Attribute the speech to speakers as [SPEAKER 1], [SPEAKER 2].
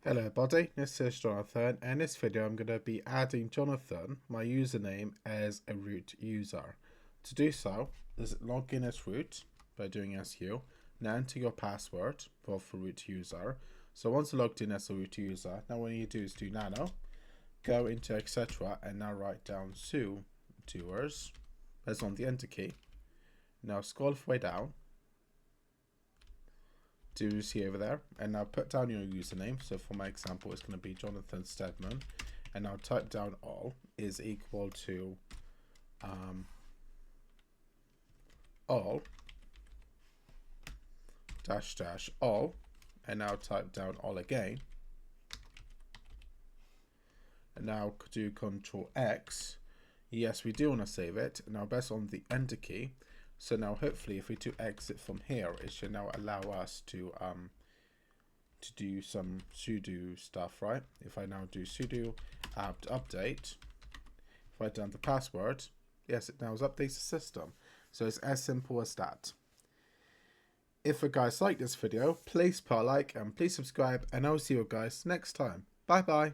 [SPEAKER 1] Hello everybody, this is Jonathan, and in this video I'm going to be adding Jonathan, my username, as a root user. To do so, is log in as root by doing su, now enter your password for root user. So once logged in as a root user, now what you do is do nano, go into etc, and now write down Sudoers, press on the enter key. Now scroll all the way down, do see over there, and now put down your username. So for my example, it's going to be Jonathan Stedman, and now type down all is equal to all dash dash all, and now type down all again, and now do Control X. Yes, we do want to save it. Now press on the enter key. So now hopefully if we do exit from here, it should now allow us to do some sudo stuff, right? If I now do sudo apt update, if I down the password, yes, it now updates the system. So it's as simple as that. If you guys like this video, please put a like and please subscribe, and I'll see you guys next time. Bye bye.